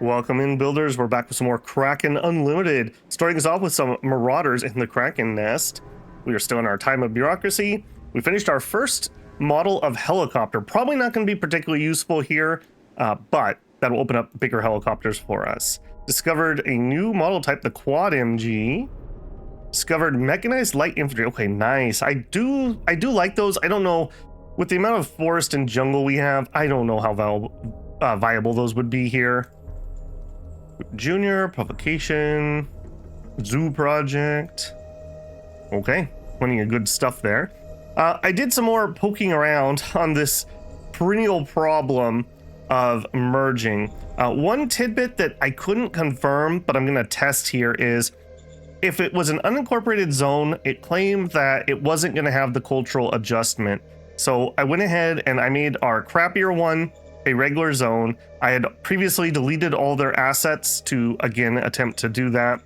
Welcome in, builders. We're back with some more Kracken Unlimited. Starting us off with some marauders in the Kraken nest. We are still in our time of bureaucracy. We finished our first model of helicopter. Probably not going to be particularly useful here, but that'll open up bigger helicopters for us. Discovered a new model type, the Quad MG. Discovered mechanized light infantry. Okay, nice. I do like those. I don't know, with the amount of forest and jungle we have, I don't know how viable those would be here. Junior, Provocation, Zoo Project. Okay, plenty of good stuff there. I did some more poking around on this perennial problem of merging. One tidbit that I couldn't confirm, but I'm going to test here is if it was an unincorporated zone, it claimed that it wasn't going to have the cultural adjustment. So I went ahead and I made our crappier one a regular zone. I had previously deleted all their assets to again attempt to do that.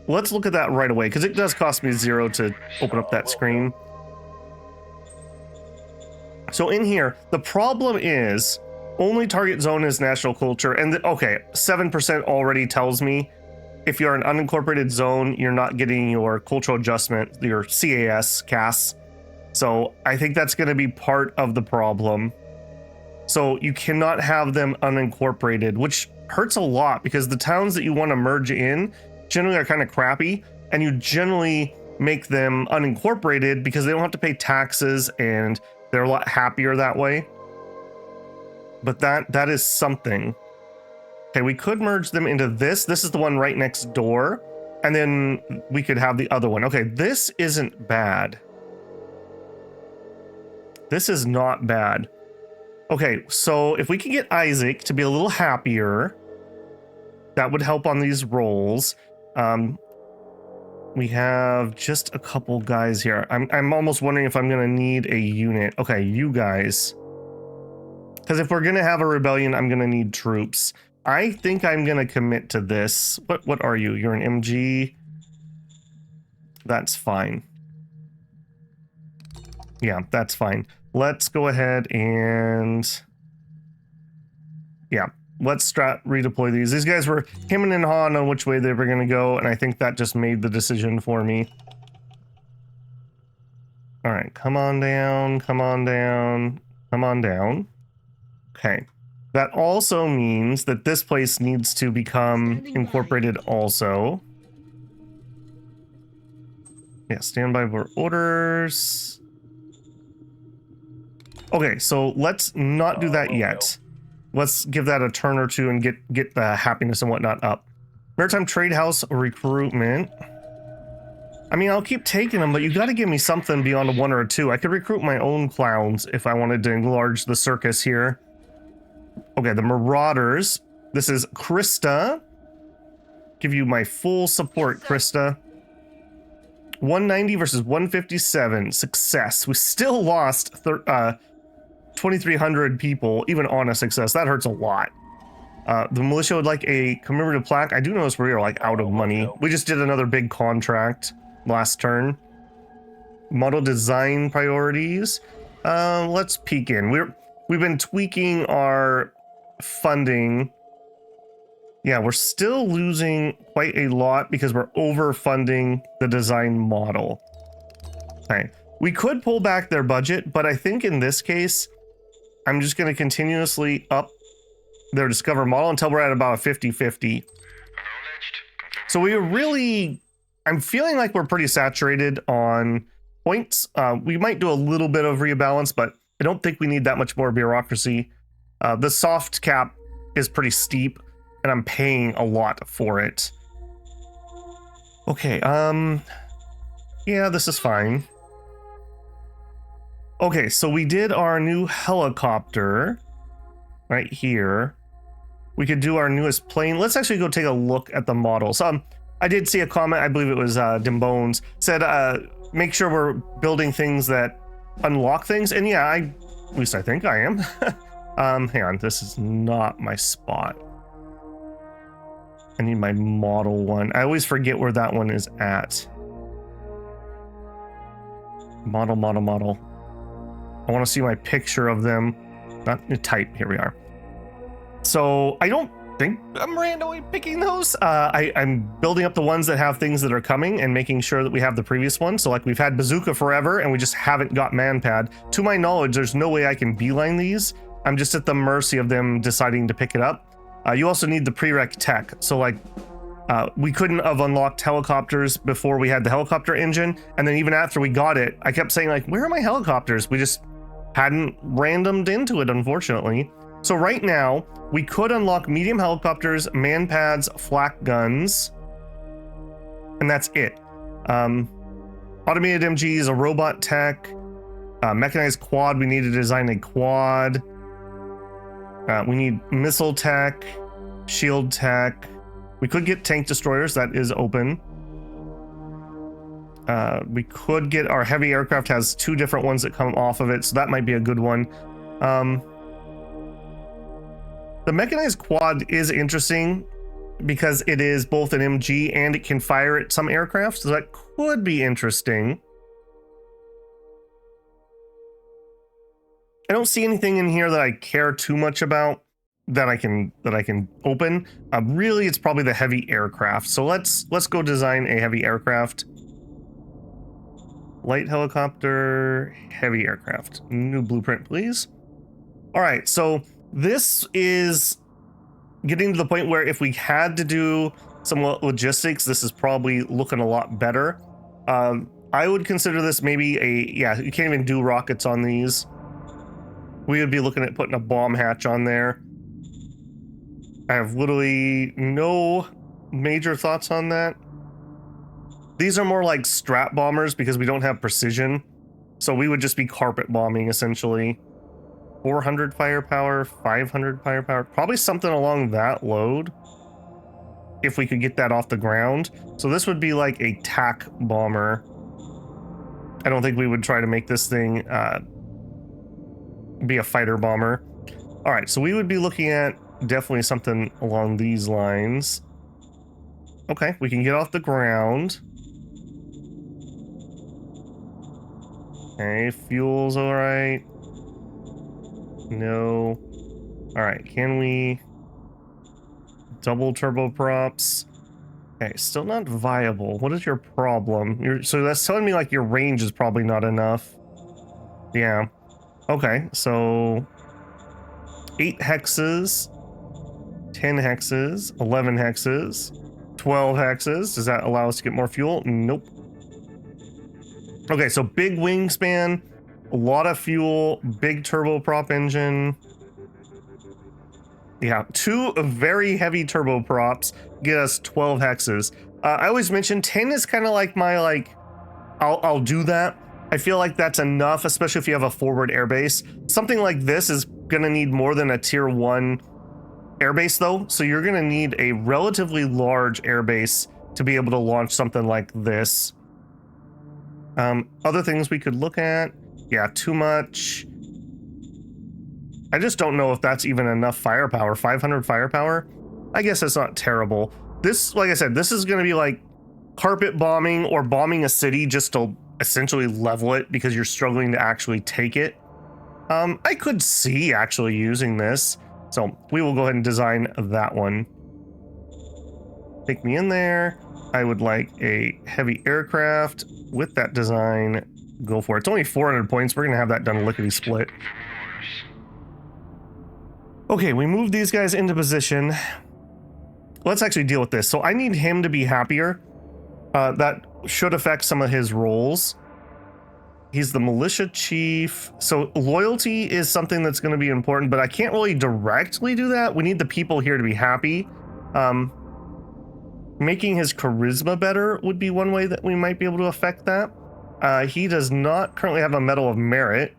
Let's look at that right away because it does cost me 0 to open up that screen. So in here, the problem is only target zone is national culture, and okay, 7% already tells me if you're an unincorporated zone, you're not getting your cultural adjustment, your CAS. So I think that's going to be part of the problem. So you cannot have them unincorporated, which hurts a lot because the towns that you want to merge in generally are kind of crappy, and you generally make them unincorporated because they don't have to pay taxes and they're a lot happier that way. But that is something. Okay, we could merge them into this. This is the one right next door, and then we could have the other one. Okay, this isn't bad. This is not bad. Okay, so if we can get Isaac to be a little happier, that would help on these rolls. We have just a couple guys here. I'm almost wondering if I'm going to need a unit. Okay, you guys. Because if we're going to have a rebellion, I'm going to need troops. I think I'm going to commit to this. What are you? You're an MG? That's fine. Yeah, that's fine. Let's go ahead and yeah, let's redeploy these. These guys were hemming and hawing on which way they were going to go, and I think that just made the decision for me. All right, come on down, come on down, come on down. Okay, that also means that this place needs to become incorporated also. Yeah, stand by for orders. Okay, so let's not do that yet. Let's give that a turn or two and get the happiness and whatnot up. Maritime Trade House recruitment. I mean, I'll keep taking them, but you got to give me something beyond a 1 or a 2. I could recruit my own clowns if I wanted to enlarge the circus here. Okay, the Marauders. This is Krista. Give you my full support, Krista. 190 versus 157. Success. We still lost 2,300 people, even on a success. That hurts a lot. The militia would like a commemorative plaque. I do notice we are like out of money. We just did another big contract last turn. Model design priorities. Let's peek in. We've been tweaking our funding. Yeah, we're still losing quite a lot because we're overfunding the design model. Okay, we could pull back their budget, but I think in this case, I'm just going to continuously up their Discover model until we're at about a 50-50. So we really, I'm feeling like we're pretty saturated on points. We might do a little bit of rebalance, but I don't think we need that much more bureaucracy. The soft cap is pretty steep, and I'm paying a lot for it. Okay, yeah, this is fine. Okay, so we did our new helicopter right here. We could do our newest plane. Let's actually go take a look at the models. I did see a comment, I believe it was Dimbones, said make sure we're building things that unlock things. And yeah, at least I think I am. Hang on, this is not my spot. I need my model one. I always forget where that one is at. Model. I want to see my picture of them. Not type. Here we are. So I don't think I'm randomly picking those. I'm building up the ones that have things that are coming and making sure that we have the previous one. So like we've had Bazooka forever and we just haven't got Manpad. To my knowledge, there's no way I can beeline these. I'm just at the mercy of them deciding to pick it up. You also need the prereq tech. So like we couldn't have unlocked helicopters before we had the helicopter engine. And then even after we got it, I kept saying like, where are my helicopters? We just hadn't randomed into it, unfortunately. So right now, we could unlock medium helicopters, manpads, flak guns, and that's it. Automated MGs, a robot tech, mechanized quad, we need to design a quad. We need missile tech, shield tech. We could get tank destroyers, that is open. We could get our heavy aircraft, has 2 different ones that come off of it, so that might be a good one. The mechanized quad is interesting because it is both an MG and it can fire at some aircraft, so that could be interesting. I don't see anything in here that I care too much about that I can open. Really, it's probably the heavy aircraft. So let's go design a heavy aircraft. Light helicopter, heavy aircraft. New blueprint, please. All right, so this is getting to the point where if we had to do some logistics, this is probably looking a lot better. I would consider this maybe yeah, you can't even do rockets on these. We would be looking at putting a bomb hatch on there. I have literally no major thoughts on that. These are more like strat bombers because we don't have precision. So we would just be carpet bombing essentially. 400 firepower, 500 firepower, probably something along that load. If we could get that off the ground. So this would be like a TAC bomber. I don't think we would try to make this thing be a fighter bomber. All right, so we would be looking at definitely something along these lines. Okay, we can get off the ground. Okay, fuel's all right. No. All right, can we double turboprops? Okay, still not viable. What is your problem? So that's telling me like your range is probably not enough. Yeah. Okay, so 8 hexes, 10 hexes, 11 hexes, 12 hexes. Does that allow us to get more fuel? Nope. Okay, so big wingspan, a lot of fuel, big turboprop engine. Yeah, 2 very heavy turboprops get us 12 hexes. I always mention 10 is kind of like my I'll do that. I feel like that's enough, especially if you have a forward airbase. Something like this is gonna need more than a tier 1 airbase though, so you're gonna need a relatively large airbase to be able to launch something like this. Other things we could look at, yeah, too much. I just don't know if that's even enough firepower. 500 firepower, I guess that's not terrible. This, like I said, this is gonna be like carpet bombing or bombing a city just to essentially level it because you're struggling to actually take it. I could see actually using this, so we will go ahead and design that one. Take me in there. I would like a heavy aircraft with that design. Go for it. It's only 400 points. We're gonna have that done lickety split. Okay, we moved these guys into position. Let's actually deal with this. So I need him to be happier. That should affect some of his roles. He's the militia chief. So loyalty is something that's going to be important, but I can't really directly do that. We need the people here to be happy. Making his charisma better would be one way that we might be able to affect that. He does not currently have a medal of merit.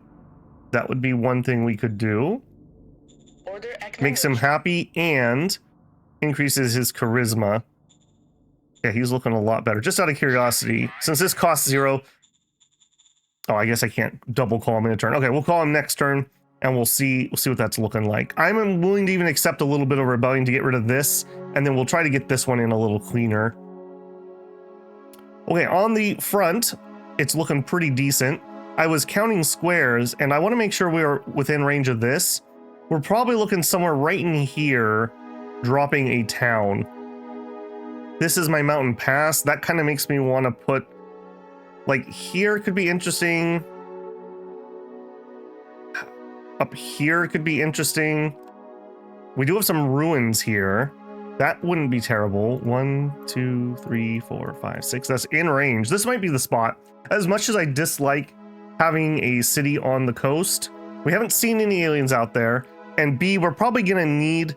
That would be one thing we could do. Makes him happy and increases his charisma. Yeah, he's looking a lot better. Just out of curiosity, since this costs 0. Oh, I guess I can't double call him in a turn. Okay, we'll call him next turn, and we'll see what that's looking like. I'm willing to even accept a little bit of rebellion to get rid of this, and then we'll try to get this one in a little cleaner. Okay, on the front, it's looking pretty decent. I was counting squares, and I want to make sure we're within range of this. we're probably looking somewhere right in here, dropping a town. This is my mountain pass. That kind of makes me want to put, like, here could be interesting. Up here could be interesting. We do have some ruins here. That wouldn't be terrible. 1, 2, 3, 4, 5, 6. That's in range. This might be the spot. As much as I dislike having a city on the coast, we haven't seen any aliens out there. And B, we're probably going to need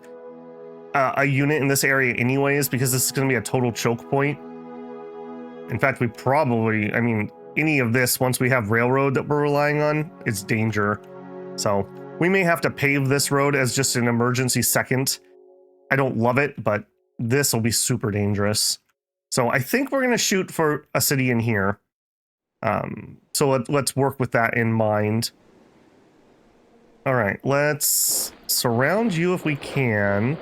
a unit in this area anyways, because this is going to be a total choke point. In fact, we probably, I mean, any of this, once we have railroad that we're relying on, it's danger. So we may have to pave this road as just an emergency second. I don't love it, but this will be super dangerous. So I think we're going to shoot for a city in here. So let's work with that in mind. All right, let's surround you if we can.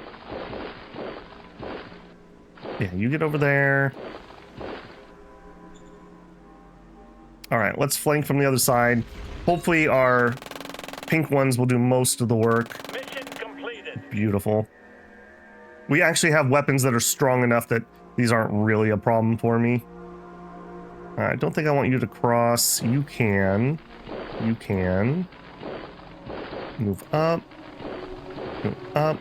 Yeah, you get over there. All right, let's flank from the other side. Hopefully our pink ones will do most of the work. Mission completed. Beautiful. We actually have weapons that are strong enough that these aren't really a problem for me. I don't think I want you to cross. You can. You can. Move up. Move up.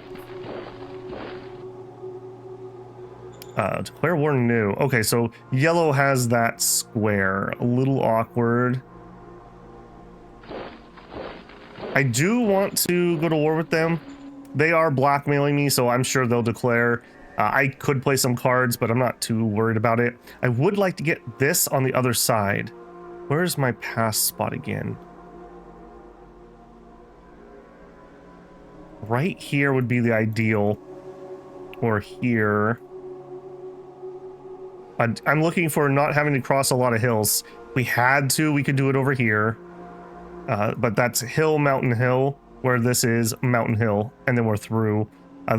Declare war new. Okay, so yellow has that square. A little awkward. I do want to go to war with them. They are blackmailing me, so I'm sure they'll declare. I could play some cards, but I'm not too worried about it. I would like to get this on the other side. Where's my pass spot again? Right here would be the ideal. Or here. I'm looking for not having to cross a lot of hills. If we had to, we could do it over here. But that's hill, mountain, hill, where this is mountain, hill, and then we're through.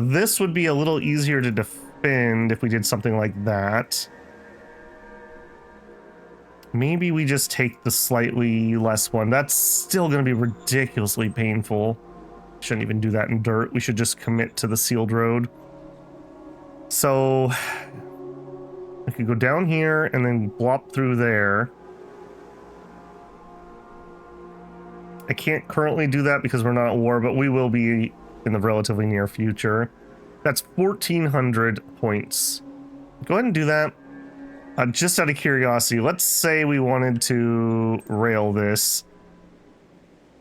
This would be a little easier to defend if we did something like that. Maybe we just take the slightly less one. That's still going to be ridiculously painful. Shouldn't even do that in dirt. We should just commit to the sealed road. So I could go down here and then blop through there. I can't currently do that because we're not at war, but we will be in the relatively near future. That's 1,400 points. Go ahead and do that. Just out of curiosity, let's say we wanted to rail this.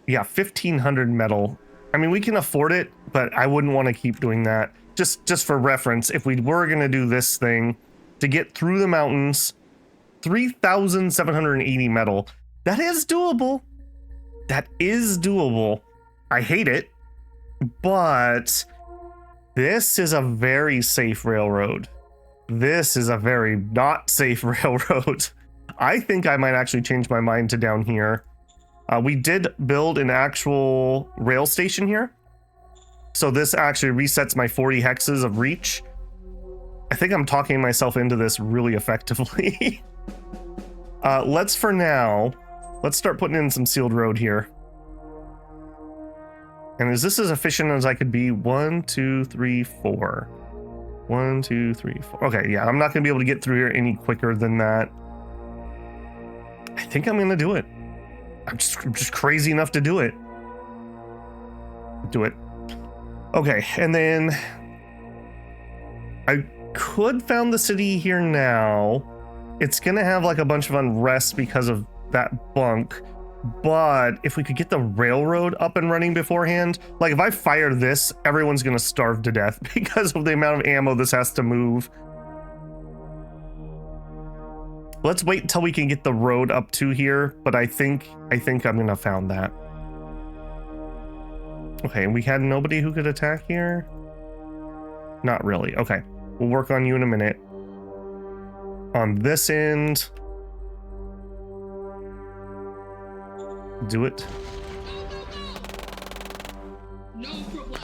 Yeah, 1,500 metal. I mean, we can afford it, but I wouldn't want to keep doing that. Just for reference, if we were going to do this thing to get through the mountains, 3,780 metal. That is doable. That is doable. I hate it, but this is a very safe railroad. This is a very not safe railroad. I think I might actually change my mind to down here. We did build an actual rail station here. So this actually resets my 40 hexes of reach. I think I'm talking myself into this really effectively. For now, let's start putting in some sealed road here. And is this as efficient as I could be? 1, 2, 3, 4. 1, 2, 3, 4. Okay, yeah, I'm not going to be able to get through here any quicker than that. I think I'm going to do it. I'm just crazy enough to do it. Do it. Okay, and then I could found the city here now. It's going to have like a bunch of unrest because of that bunk. But if we could get the railroad up and running beforehand, like if I fire this, everyone's going to starve to death because of the amount of ammo this has to move. Let's wait until we can get the road up to here, but I think I'm going to found that. Okay, we had nobody who could attack here? Not really. Okay, we'll work on you in a minute. On this end, do it. No problem.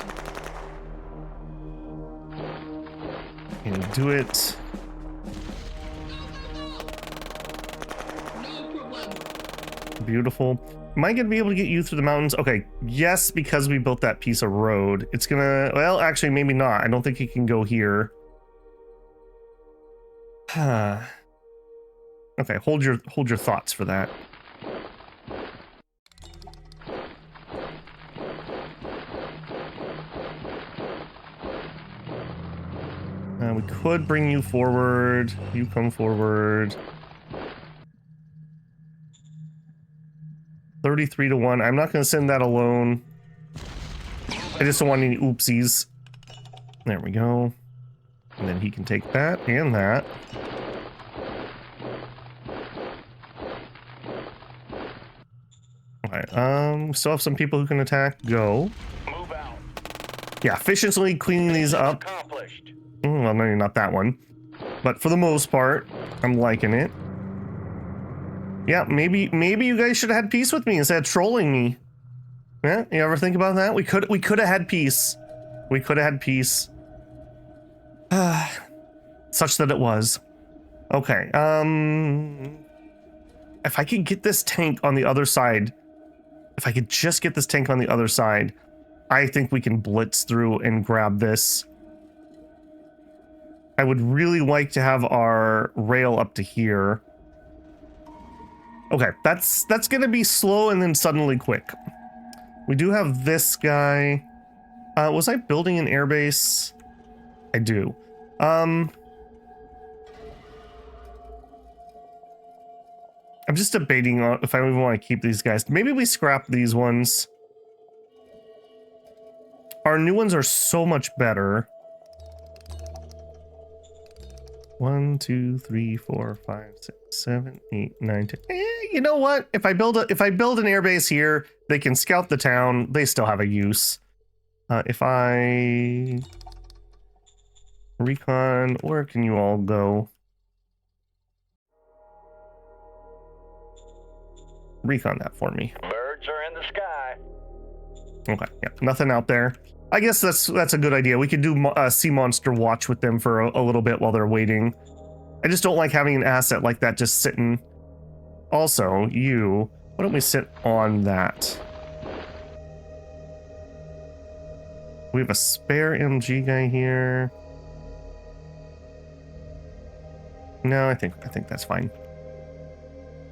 And do it. No problem. Beautiful. Am I gonna be able to get you through the mountains? Okay, yes, because we built that piece of road. It's gonna, well, actually, maybe not. I don't think it can go here. Okay, hold your thoughts for that. We could bring you forward. You come forward. 33 to 1. I'm not going to send that alone. I just don't want any oopsies. There we go. And then he can take that and that. Alright, still have some people who can attack. Go. Move out. Yeah, efficiently cleaning these up. Accomplished. Well, maybe not that one. But for the most part, I'm liking it. Yeah, maybe you guys should have had peace with me instead of trolling me. Yeah, you ever think about that? We could have had peace. We could have had peace. Such that it was. Okay, if I could get this tank on the other side, if I could just get this tank on the other side, I think we can blitz through and grab this. I would really like to have our rail up to here. Okay, that's gonna be slow and then suddenly quick. We do have this guy. Was I building an airbase? I do. I'm just debating on if I even want to keep these guys. Maybe we scrap these ones. Our new ones are so much better. 1, 2, 3, 4, 5, 6, 7, 8, 9, 10. You know what? If I build an airbase here, they can scout the town. They still have a use. If I recon, where can you all go? Recon that for me. Birds are in the sky. Okay, yeah, nothing out there. I guess that's a good idea. We could do sea monster watch with them for a little bit while they're waiting. I just don't like having an asset like that just sitting. Also, why don't we sit on that? We have a spare MG guy here. No, I think that's fine.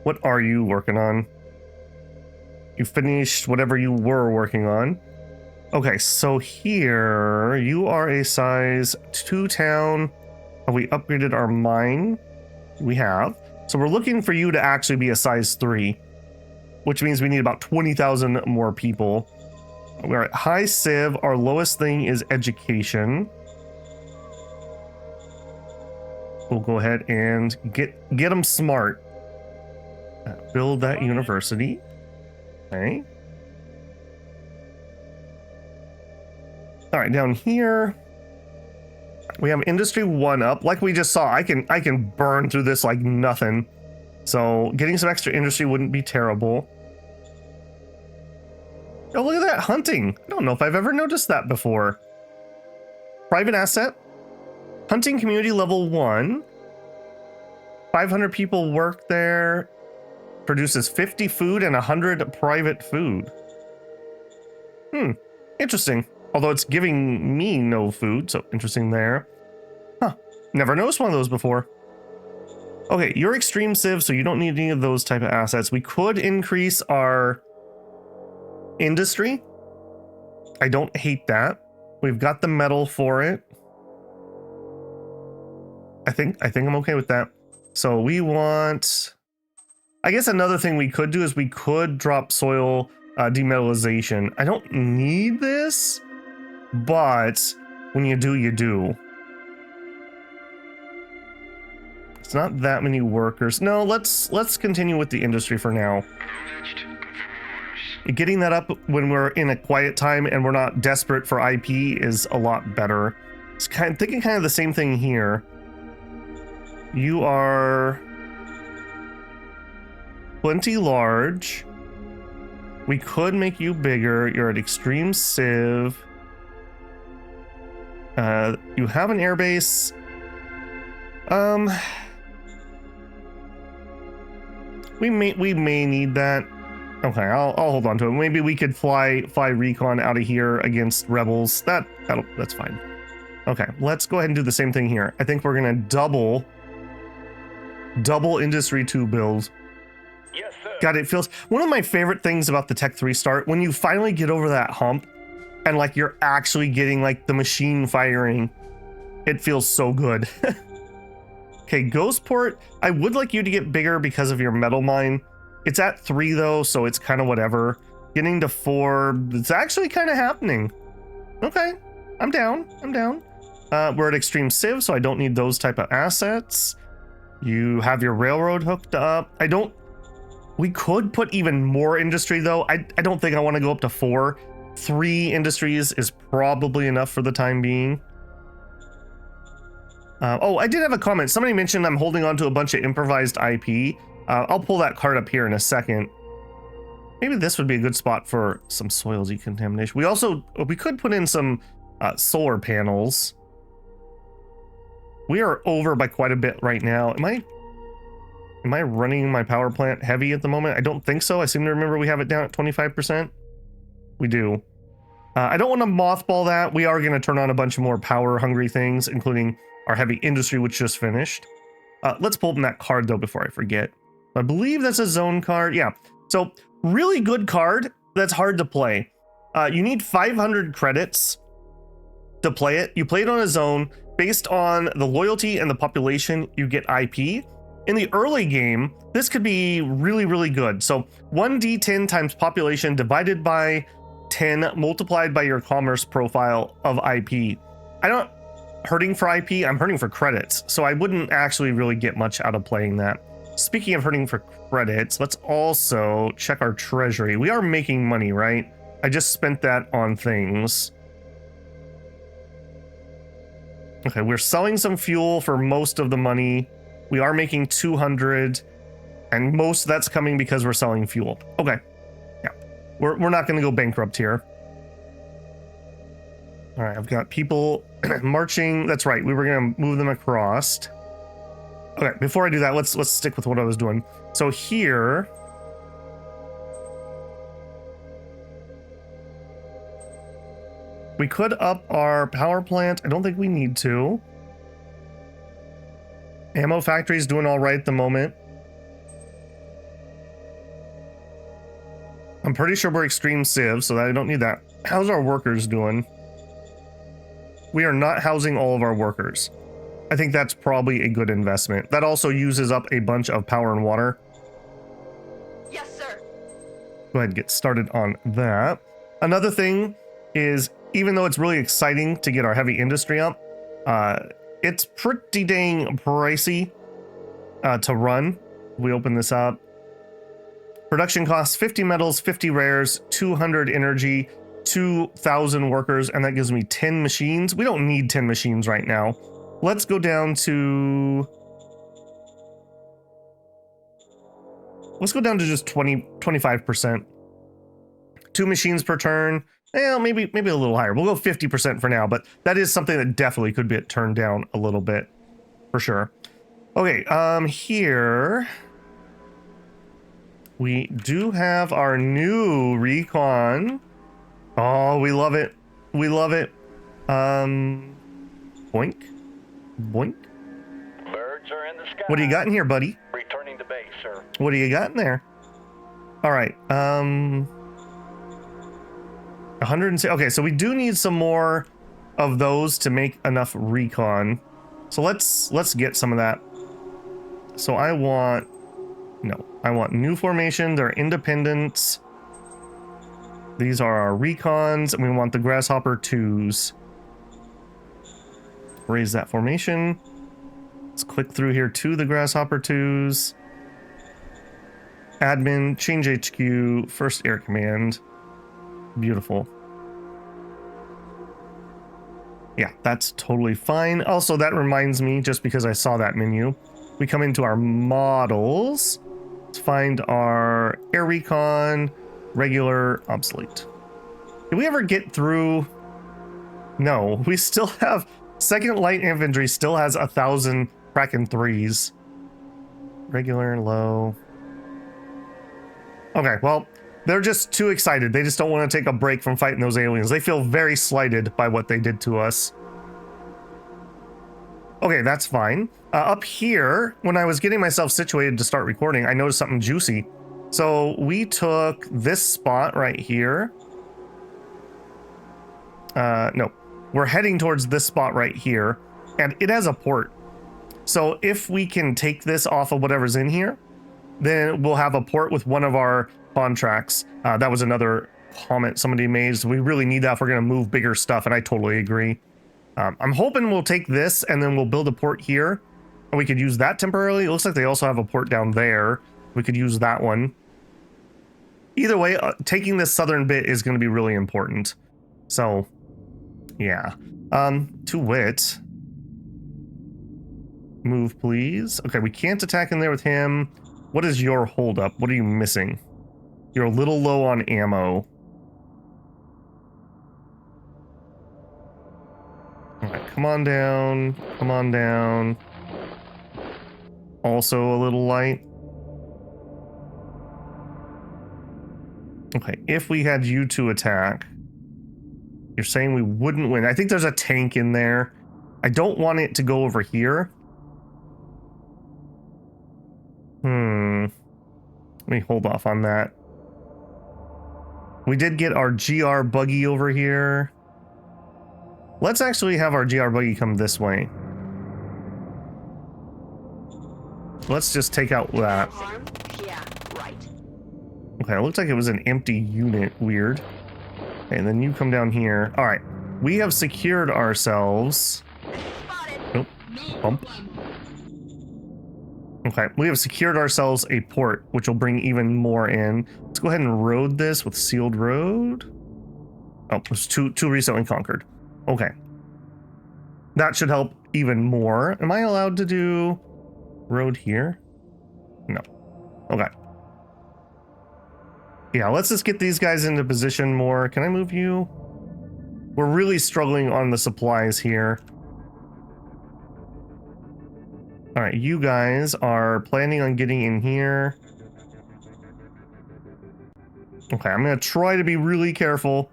What are you working on? You finished whatever you were working on. Okay, so here you are a size 2 town. Have we upgraded our mine? We have. So we're looking for you to actually be a size 3, which means we need about 20,000 more people. We're at high civ. Our lowest thing is education. We'll go ahead and get them smart. Build that university. Okay. All right, down here we have industry 1 up. Like we just saw, I can burn through this like nothing. So getting some extra industry wouldn't be terrible. Oh, look at that, hunting. I don't know if I've ever noticed that before. Private asset. Hunting community level 1. 500 people work there. Produces 50 food and 100 private food. Interesting. Although it's giving me no food, so interesting there. Huh. Never noticed one of those before. Okay, you're extreme civ, so you don't need any of those type of assets. We could increase our industry. I don't hate that. We've got the metal for it. I think I'm okay with that. So we want, I guess another thing we could do is we could drop soil demetallization. I don't need this, but when you do, you do. It's not that many workers. No, let's continue with the industry for now. Getting that up when we're in a quiet time and we're not desperate for IP is a lot better. It's thinking kind of the same thing here. You are plenty large. We could make you bigger. You're at extreme civ. You have an airbase. We may need that. Okay, I'll hold on to it. Maybe we could fly recon out of here against rebels. That's fine. Okay, let's go ahead and do the same thing here. I think we're gonna double Industry 2 build. Yes, sir. God, it feels one of my favorite things about the Tech 3 start when you finally get over that hump and like you're actually getting like the machine firing. It feels so good. Okay, Ghostport, I would like you to get bigger because of your metal mine. It's at 3 though, so it's kind of whatever. Getting to 4, it's actually kind of happening. Okay, I'm down. We're at Extreme Civ, so I don't need those type of assets. You have your railroad hooked up. We could put even more industry though. I don't think I want to go up to 4. 3 industries is probably enough for the time being. Oh, I did have a comment. Somebody mentioned I'm holding on to a bunch of improvised IP. I'll pull that card up here in a second. Maybe this would be a good spot for some soil decontamination. We could put in some solar panels. We are over by quite a bit right now. Am I running my power plant heavy at the moment? I don't think so. I seem to remember we have it down at 25%. We do. I don't want to mothball that. We are going to turn on a bunch of more power hungry things, including our heavy industry, which just finished. Let's pull open that card though before I forget. I believe that's a zone card. Yeah. So really good card that's hard to play. You need 500 credits to play it. You play it on a zone. Based on the loyalty and the population, you get IP. In the early game, this could be really, really good. So 1d10 times population divided by 10 multiplied by your commerce profile of IP. I'm not hurting for IP, I'm hurting for credits. So I wouldn't actually really get much out of playing that. Speaking of hurting for credits, let's also check our treasury. We are making money, right? I just spent that on things. Okay, we're selling some fuel for most of the money. We are making 200, and most of that's coming because we're selling fuel. Okay, yeah, we're not going to go bankrupt here. All right, I've got people marching. That's right, we were going to move them across. Okay, before I do that, let's stick with what I was doing. So here, we could up our power plant. I don't think we need to. Ammo factory's doing all right at the moment. I'm pretty sure we're extreme civ, so that I don't need that. How's our workers doing? We are not housing all of our workers. I think that's probably a good investment. That also uses up a bunch of power and water. Yes, sir. Go ahead and get started on that. Another thing is, even though it's really exciting to get our heavy industry up, it's pretty dang pricey to run. We open this up. Production costs 50 metals, 50 rares, 200 energy, 2,000 workers, and that gives me 10 machines. We don't need 10 machines right now. Let's go down to... Let's go down to just 25%. 2 machines per turn. Well, maybe a little higher. We'll go 50% for now, but that is something that definitely could be turned down a little bit, for sure. Okay, here we do have our new recon. Oh, we love it. We love it. Boink. Boink. Birds are in the sky. What do you got in here, buddy? Returning to base, sir. What do you got in there? All right. 106. Okay, so we do need some more of those to make enough recon. So let's get some of that. So I want new formation. They're independents. These are our recons, and we want the grasshopper 2s. Raise that formation. Let's click through here to the grasshopper 2s. Admin, change HQ, first air command. Beautiful. Yeah, that's totally fine. Also, that reminds me, just because I saw that menu, we come into our models. Let's find our air recon, regular, obsolete. Did we ever get through? No, we still have second light infantry still has 1,000 Kracken 3s. Regular, low. Okay, well, They're just too excited. They just don't want to take a break from fighting those aliens. They feel very slighted by what they did to us. Okay, that's fine. Up here, when I was getting myself situated to start recording, I noticed something juicy. So we took this spot right here. No, we're heading towards this spot right here, and it has a port. So if we can take this off of whatever's in here, then we'll have a port with one of our contracts. That was another comment somebody made. So we really need that if we're going to move bigger stuff, and I totally agree. I'm hoping we'll take this and then we'll build a port here, and we could use that temporarily. It looks like they also have a port down there. We could use that one. Either way, taking this southern bit is going to be really important. So, yeah. To wit. Move, please. Okay, we can't attack in there with him. What is your holdup? What are you missing? You're a little low on ammo. Alright, come on down. Come on down. Also a little light. Okay, if we had you two attack, you're saying we wouldn't win. I think there's a tank in there. I don't want it to go over here. Let me hold off on that. We did get our GR buggy over here. Let's actually have our GR buggy come this way. Let's just take out that. Yeah, right. Okay, it looks like it was an empty unit. Weird. Okay, and then you come down here. All right, we have secured ourselves. Nope. Bump. Okay, we have secured ourselves a port, which will bring even more in. Let's go ahead and road this with sealed road. Oh, it was too recently conquered. Okay. That should help even more. Am I allowed to do road here? No. Okay. Yeah, let's just get these guys into position more. Can I move you? We're really struggling on the supplies here. All right, you guys are planning on getting in here. Okay, I'm going to try to be really careful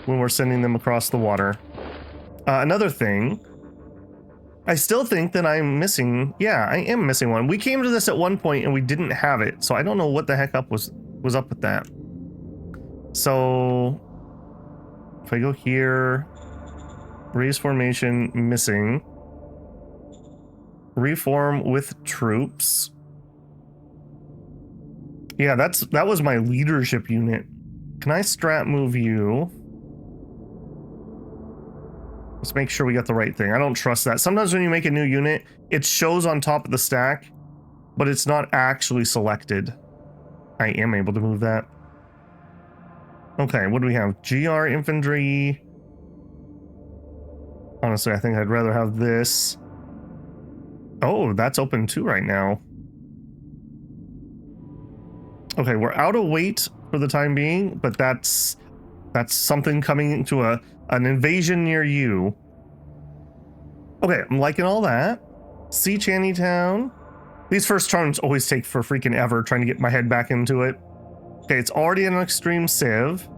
when we're sending them across the water. Another thing, I still think that I'm missing. Yeah, I am missing one. We came to this at one point and we didn't have it, so I don't know what the heck was up with that. So if I go here, raise formation, missing. Reform with troops. Yeah, that was my leadership unit. Can I strat move you? Let's make sure we got the right thing. I don't trust that. Sometimes when you make a new unit, it shows on top of the stack, but it's not actually selected. I am able to move that. Okay, what do we have? GR infantry. Honestly, I think I'd rather have this. Oh, that's open too right now. Okay, we're out of weight for the time being, but that's something coming into an invasion near you. Okay, I'm liking all that. See Channytown. These first turns always take for freaking ever trying to get my head back into it. Okay, it's already an extreme civ.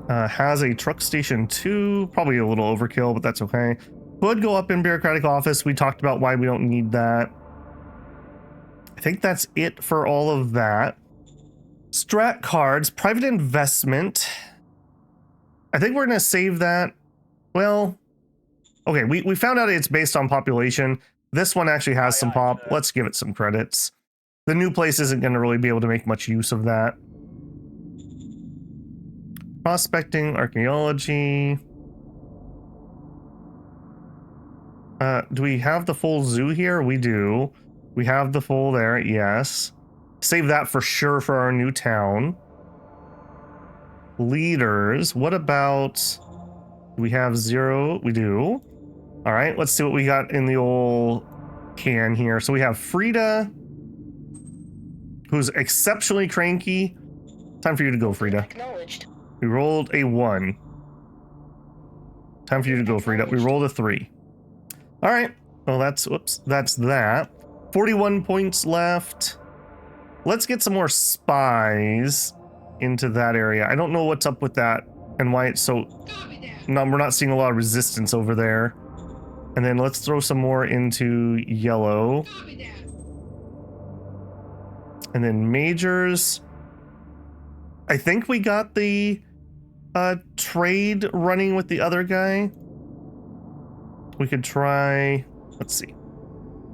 Has a truck station 2, probably a little overkill, but that's okay. Could go up in bureaucratic office. We talked about why we don't need that. I think that's it for all of that. Strat cards, private investment. I think we're going to save that. Well, okay, we found out it's based on population. This one actually has some pop. Let's give it some credits. The new place isn't going to really be able to make much use of that. Prospecting, archaeology. Do we have the full zoo here? We do. We have the full there, yes. Save that for sure for our new town. Leaders, what about... Do we have 0? We do. All right, let's see what we got in the old can here. So we have Frida, who's exceptionally cranky. Time for you to go, Frida. Acknowledged. We rolled a 1. Time for you to go, Frida. We rolled a 3. All right. Well, that's, whoops, that's that. 41 points left. let's get some more spies into that area. I don't know what's up with that and why it's so... No, we're not seeing a lot of resistance over there. And then let's throw some more into yellow. And then majors. I think we got the trade running with the other guy. We could try, let's see.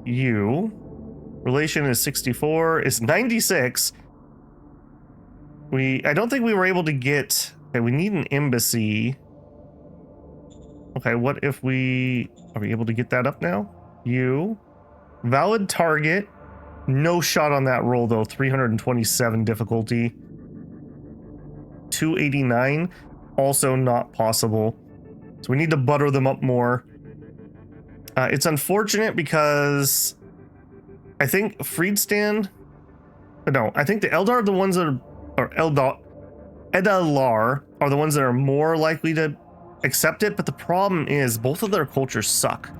You. Relation is 64. It's 96. I don't think we were able to get... Okay, we need an embassy. Okay, what if we... Are we able to get that up now? You. Valid target. No shot on that roll, though. 327 difficulty. 289. Also not possible. So we need to butter them up more. It's unfortunate because... I think Freedstan... No, I think the Eldar are the ones that are... Or Edalar are the ones that are more likely to accept it, but the problem is both of their cultures suck.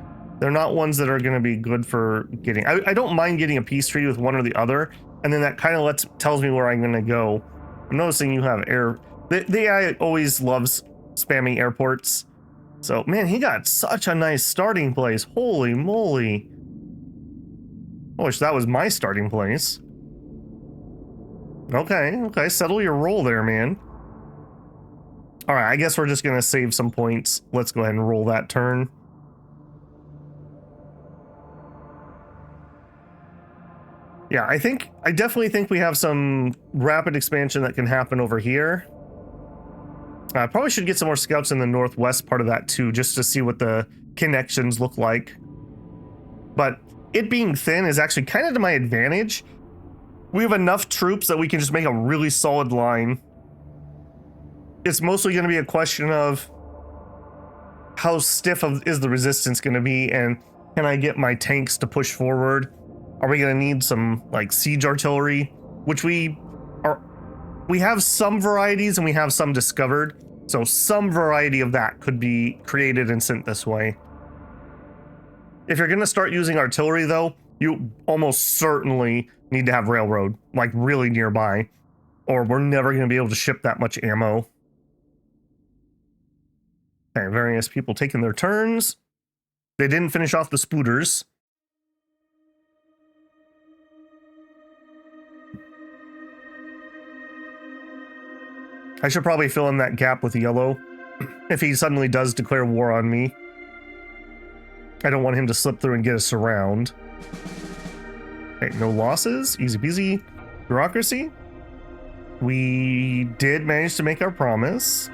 They're not ones that are going to be good for getting... I don't mind getting a peace treaty with one or the other, and then that kind of tells me where I'm going to go. I'm noticing you have air... The AI always loves spamming airports. So, man, he got such a nice starting place. Holy moly. I wish that was my starting place. Okay, settle your roll there, man. All right, I guess we're just gonna save some points. Let's go ahead and roll that turn. Yeah, I definitely think we have some rapid expansion that can happen over here. I probably should get some more scouts in the northwest part of that too, just to see what the connections look like. But it being thin is actually kind of to my advantage. We have enough troops that we can just make a really solid line. It's mostly going to be a question of how stiff is the resistance going to be, and can I get my tanks to push forward? Are we going to need some like siege artillery, which we have some varieties and we have some discovered. So some variety of that could be created and sent this way. If you're going to start using artillery though, you almost certainly need to have railroad, like really nearby, or we're never going to be able to ship that much ammo. Okay, various people taking their turns. They didn't finish off the spooters. I should probably fill in that gap with yellow if he suddenly does declare war on me. I don't want him to slip through and get us around. Okay, no losses. Easy peasy. Bureaucracy. We did manage to make our promise.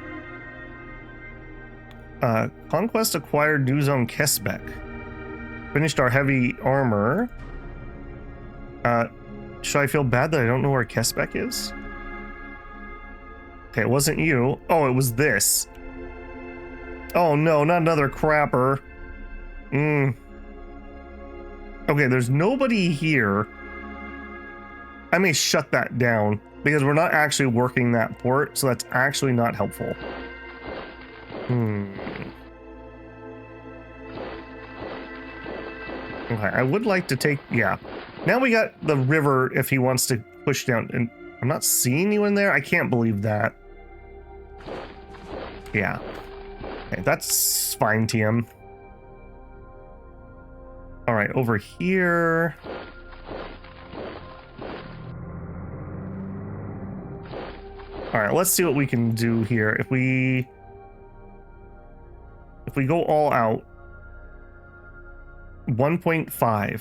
Conquest acquired new zone Kesbeck. Finished our heavy armor. Should I feel bad that I don't know where Kesbeck is? Okay, it wasn't you. Oh, it was this. Oh no, not another crapper. Okay, there's nobody here. I may shut that down because we're not actually working that port, so that's actually not helpful. Okay, I would like to take... Yeah. Now we got the river if he wants to push down. And I'm not seeing you in there? I can't believe that. Yeah. Okay, that's fine, TM. All right, over here. All right, let's see what we can do here. If we go all out, 1.5.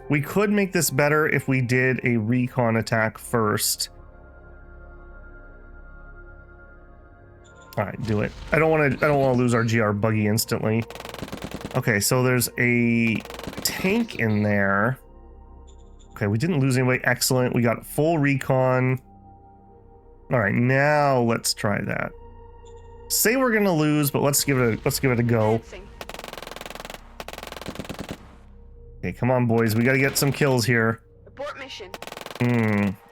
We could make this better if we did a recon attack first. All right, do it. I don't want to lose our GR buggy instantly. Okay, so there's a tank in there. Okay, we didn't lose anybody. Excellent. We got full recon. All right, now let's try that. Say we're gonna lose, but let's give it a go. Okay, come on, boys. We gotta get some kills here. Abort mission.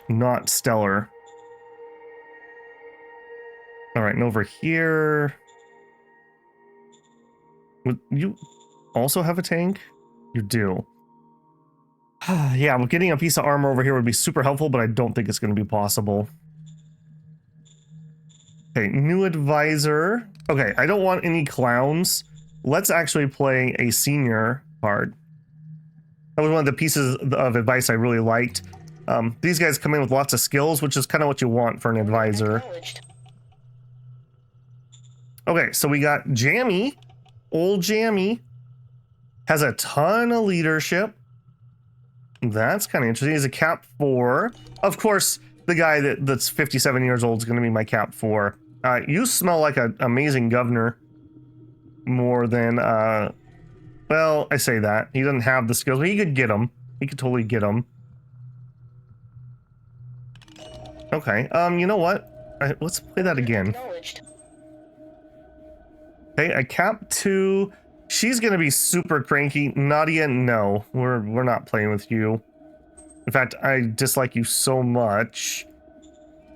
Not stellar. All right, and over here. Would you also have a tank? You do. Yeah, well, getting a piece of armor over here would be super helpful, but I don't think it's going to be possible. Okay, new advisor. Okay, I don't want any clowns. Let's actually play a senior card. That was one of the pieces of advice I really liked. These guys come in with lots of skills, which is kind of what you want for an advisor. Okay, so we got Jammy. Old Jammy has a ton of leadership. That's kind of interesting. He's a cap 4. Of course, the guy that's 57 years old is going to be my cap 4. You smell like an amazing governor. More than, well, I say that. He doesn't have the skills, but he could get them. He could totally get them. Okay, you know what? Let's play that again. Okay, a cap 2. She's gonna be super cranky. Nadia, no. We're not playing with you. In fact, I dislike you so much.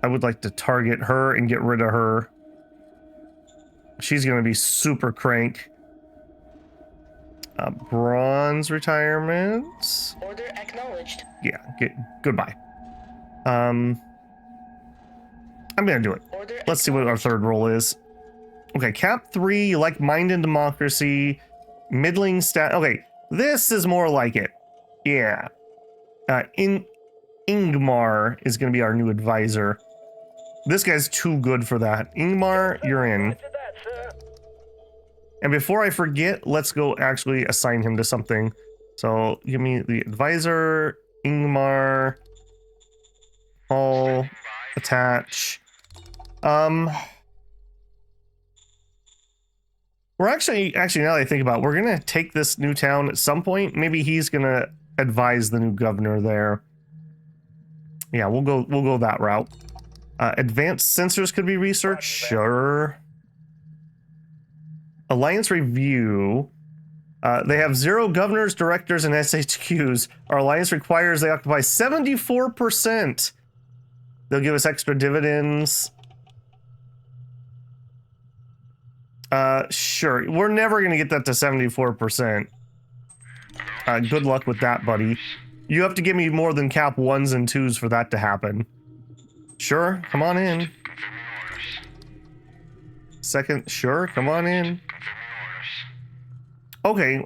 I would like to target her and get rid of her. She's gonna be super crank. Bronze retirement. Order acknowledged. Yeah, goodbye. I'm gonna do it. Let's see what our third role is. Okay, cap 3, you like mind and democracy. Middling stat. Okay, this is more like it. Yeah. Ingmar is going to be our new advisor. This guy's too good for that. Ingmar, you're in. And before I forget, let's go actually assign him to something. So give me the advisor, Ingmar, all, attach. We're actually now that I think about it, we're gonna take this new town at some point. Maybe he's gonna advise the new governor there. Yeah, we'll go that route. Advanced sensors could be researched, sure. Alliance review. They have 0 governors, directors, and SHQs. Our alliance requires they occupy 74%. They'll give us extra dividends. Sure. We're never gonna get that to 74%. Good luck with that, buddy. You have to give me more than cap 1s and 2s for that to happen. Sure, come on in. Second, sure, come on in. Okay,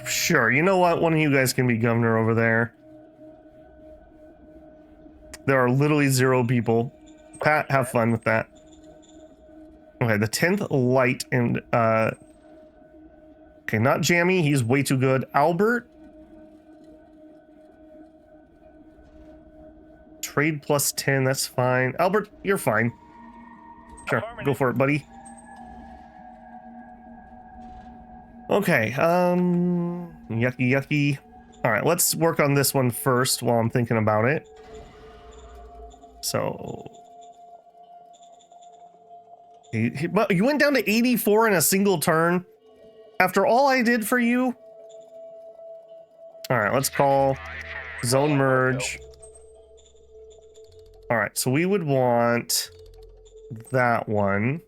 sure, you know what? One of you guys can be governor over there. There are literally 0 people. Pat, have fun with that. Okay, the 10th light and okay, not Jammy, he's way too good. Albert. Trade plus 10, that's fine. Albert, you're fine. Sure, go for it, buddy. Okay, yucky. All right, let's work on this one first while I'm thinking about it. So you went down to 84 in a single turn after all I did for you. All right, let's call zone merge. All right, so we would want that one.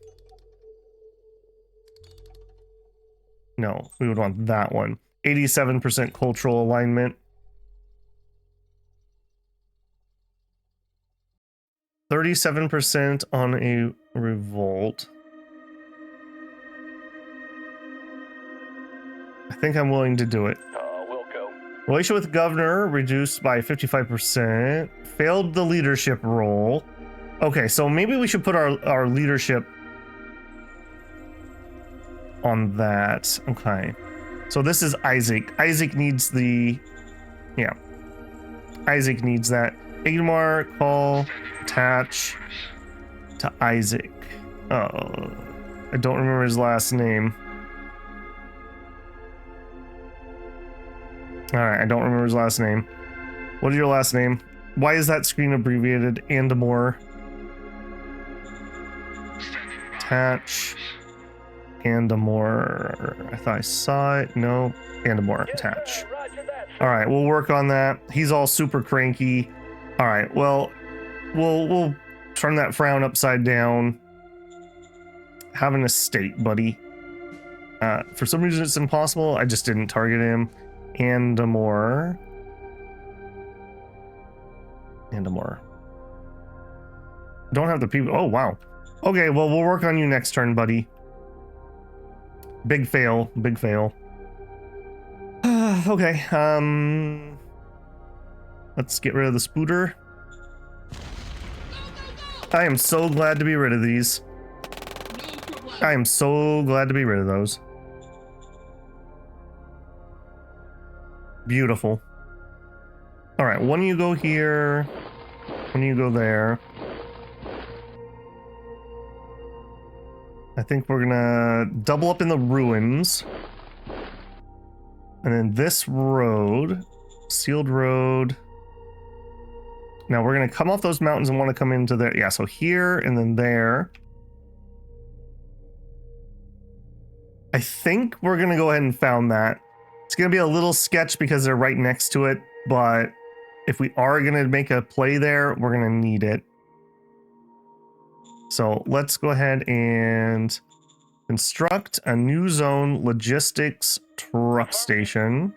No, we would want that one. 87% cultural alignment. 37% on a revolt. I think I'm willing to do it. We'll go. Relation with governor reduced by 55%. Failed the leadership role. Okay, so maybe we should put our leadership on that. Okay. So this is Isaac. Isaac needs the... Yeah. Isaac needs that. Igmar, call, attach to Isaac. Oh, I don't remember his last name. Alright, I don't remember his last name. What is your last name? Why is that screen abbreviated? And more. Attach. And more. I thought I saw it. No. And more. Attach. Alright, we'll work on that. He's all super cranky. Alright, well, we'll turn that frown upside down. Have an estate, buddy. For some reason it's impossible. I just didn't target him. And more. And more. Don't have the people. Oh, wow. Okay, well, we'll work on you next turn, buddy. Big fail. Big fail. Okay. Let's get rid of the spooter. I am so glad to be rid of these. I am so glad to be rid of those. Beautiful. All right, one of you go here. One of you go there. I think we're gonna double up in the ruins. And then this road, sealed road. Now we're gonna come off those mountains and want to come into there. Yeah, so here and then there. I think we're gonna go ahead and found that. It's gonna be a little sketch because they're right next to it, but if we are gonna make a play there, we're gonna need it. So let's go ahead and construct a new zone logistics truck station.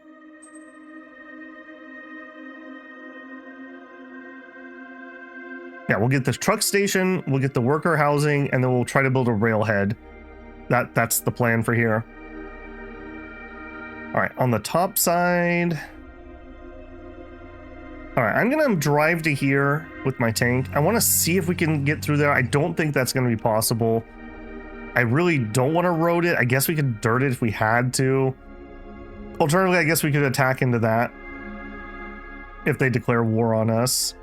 Yeah, we'll get the truck station, we'll get the worker housing, and then we'll try to build a railhead. That's the plan for here. All right, on the top side. All right, I'm gonna drive to here with my tank. I want to see if we can get through there. I don't think that's gonna be possible. I really don't want to road it. I guess we could dirt it if we had to. Alternatively, I guess we could attack into that if they declare war on us.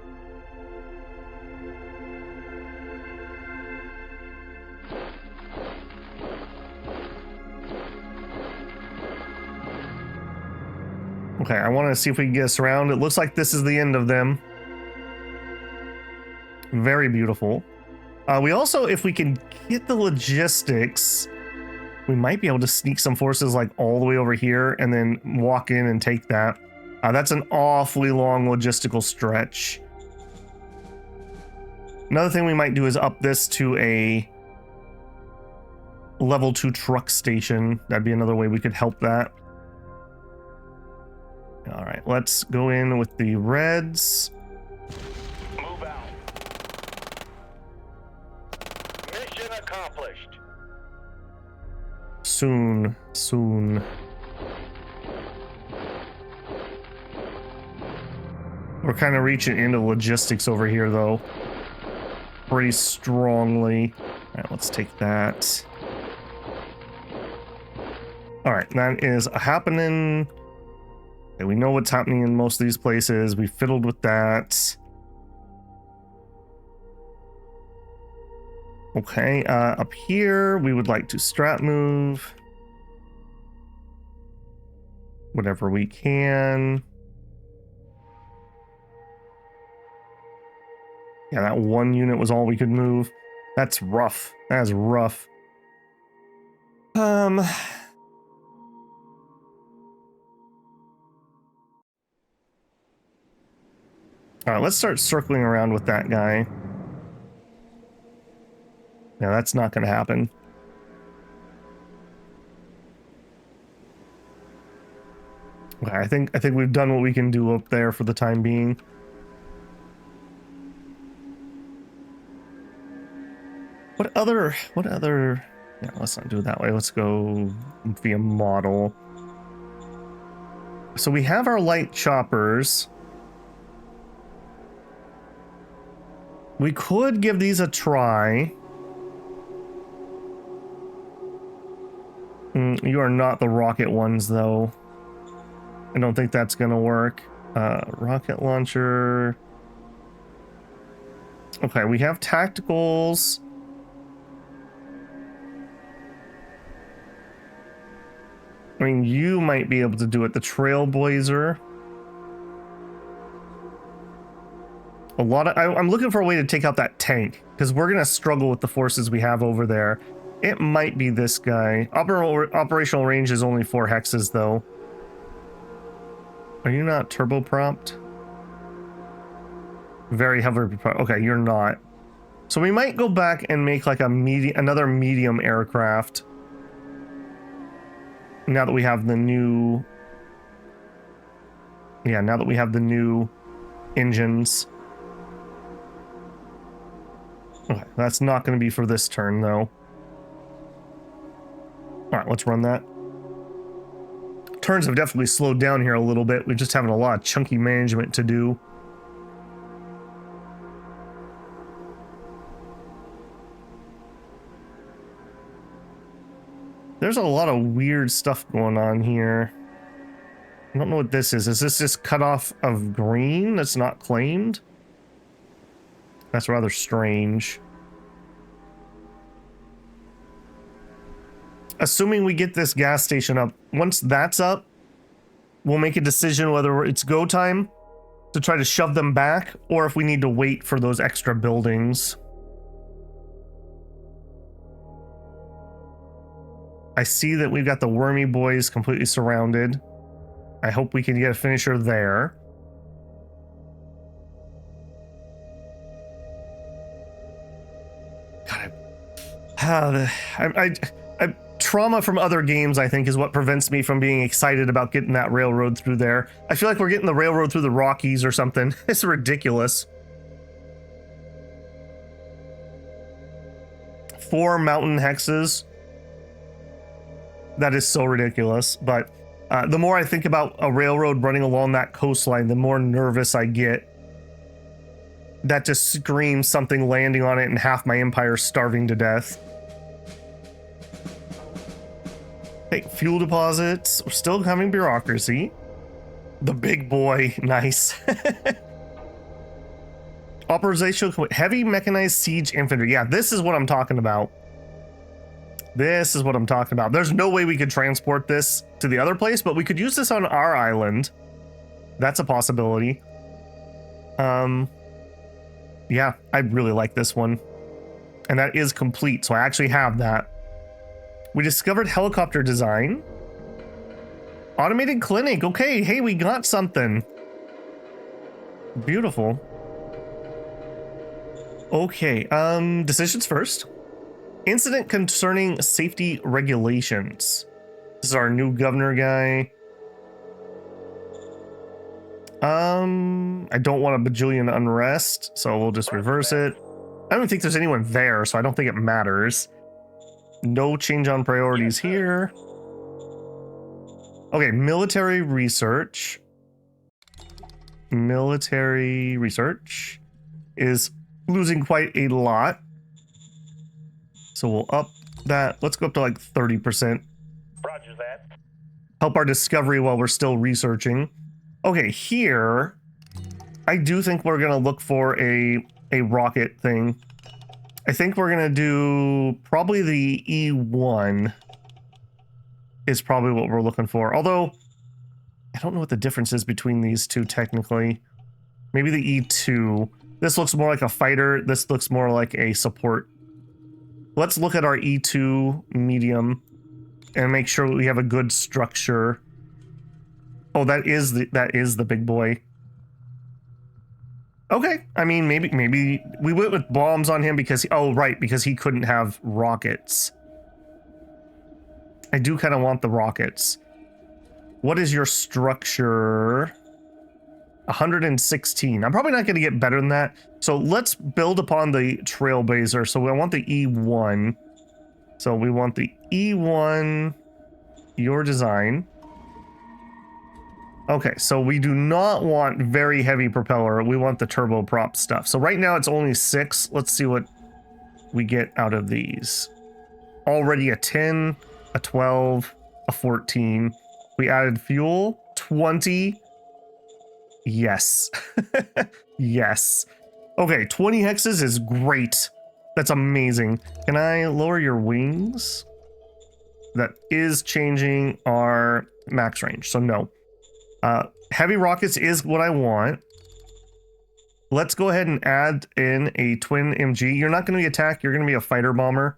Okay, I want to see if we can get us around. It looks like this is the end of them. Very beautiful. We also, if we can get the logistics, we might be able to sneak some forces like all the way over here and then walk in and take that. That's an awfully long logistical stretch. Another thing we might do is up this to a level 2 truck station. That'd be another way we could help that. All right, let's go in with the reds. Move out. Mission accomplished. Soon, soon. We're kind of reaching into logistics over here, though. Pretty strongly. All right, let's take that. All right, that is happening. Okay, we know what's happening in most of these places. We fiddled with that. Okay, up here, we would like to strat move. Whatever we can. Yeah, that one unit was all we could move. That's rough. That is rough. All right, let's start circling around with that guy. Yeah, that's not going to happen. Okay, I think we've done what we can do up there for the time being. What other? Yeah, let's not do it that way. Let's go via model. So we have our light choppers. We could give these a try. You are not the rocket ones, though. I don't think that's gonna work. Rocket launcher. Okay, we have tacticals. I mean, you might be able to do it. The Trailblazer. I'm looking for a way to take out that tank, because we're gonna struggle with the forces we have over there. It might be this guy. Operational range is only 4 hexes, though. Are you not turbopropped? Very heavily. Okay, you're not. So we might go back and make like another medium aircraft. now that we have the new... Yeah, now that we have the new engines. Okay, that's not going to be for this turn, though. Alright, let's run that. Turns have definitely slowed down here a little bit. We're just having a lot of chunky management to do. There's a lot of weird stuff going on here. I don't know what this is. Is this just cut off of green that's not claimed? That's rather strange. Assuming we get this gas station up, once that's up, we'll make a decision whether it's go time to try to shove them back or if we need to wait for those extra buildings. I see that we've got the wormy boys completely surrounded. I hope we can get a finisher there. God, trauma from other games, I think, is what prevents me from being excited about getting that railroad through there. I feel like we're getting the railroad through the Rockies or something. It's ridiculous. 4 mountain hexes. That is so ridiculous. But the more I think about a railroad running along that coastline, the more nervous I get. That just screams something landing on it and half my empire starving to death. Hey, fuel deposits. We're still having bureaucracy. The big boy. Nice. Operational heavy mechanized siege infantry. Yeah, this is what I'm talking about. This is what I'm talking about. There's no way we could transport this to the other place, but we could use this on our island. That's a possibility. Yeah, I really like this one. And that is complete, so I actually have that. We discovered helicopter design. Automated clinic. Okay, hey, we got something. Beautiful. Okay, decisions first. Incident concerning safety regulations. This is our new governor guy. I don't want a bajillion unrest, so we'll just reverse it. I don't think there's anyone there, so I don't think it matters. No change on priorities here. Okay, military research. Military research is losing quite a lot. So we'll up that. Let's go up to like 30%. Roger that. Help our discovery while we're still researching. Okay, here, I do think we're going to look for a rocket thing. I think we're going to do probably the E1 is probably what we're looking for. Although, I don't know what the difference is between these two technically. Maybe the E2. This looks more like a fighter. This looks more like a support. Let's look at our E2 medium and make sure we have a good structure. Oh, that is the big boy. Okay, I mean, maybe we went with bombs on him because because he couldn't have rockets. I do kind of want the rockets. What is your structure? 116. I'm probably not going to get better than that. So let's build upon the trailblazer. So I want the E1. So we want the E1, your design. Okay, so we do not want very heavy propeller. We want the turboprop stuff. So right now it's only 6. Let's see what we get out of these. Already a 10, a 12, a 14. We added fuel, 20. Yes. Yes. Okay, 20 hexes is great. That's amazing. Can I lower your wings? That is changing our max range, so no. Heavy rockets is what I want. Let's go ahead and add in a twin MG. You're not going to be attacked. You're going to be a fighter bomber.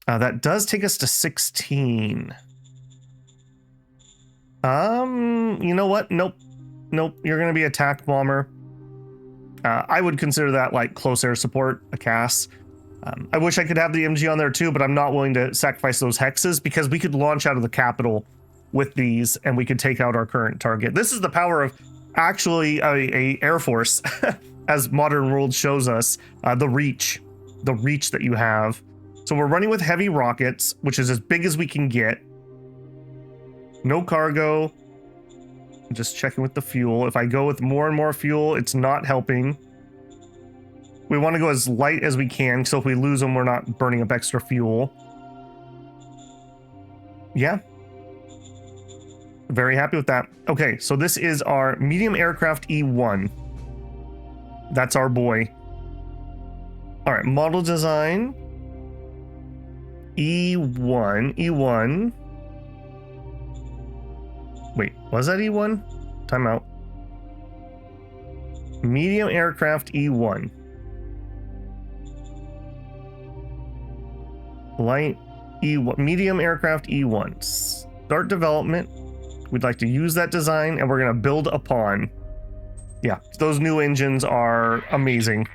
That does take us to 16. You know what? Nope. Nope. You're going to be attack bomber. I would consider that like close air support, a CAS. I wish I could have the MG on there too, but I'm not willing to sacrifice those hexes because we could launch out of the capital with these and we could take out our current target. This is the power of actually a Air Force, as Modern World shows us, the reach that you have. So we're running with heavy rockets, which is as big as we can get. No cargo. Just checking with the fuel. If I go with more and more fuel, it's not helping. We want to go as light as we can, so if we lose them, we're not burning up extra fuel. Yeah. Very happy with that. Okay, so this is our medium aircraft E1. That's our boy. All right, model design. E1. Wait, was that E1? Timeout. Medium aircraft E1. Light E1. Medium aircraft E1. Start development. We'd like to use that design and we're going to build upon. Yeah, those new engines are amazing.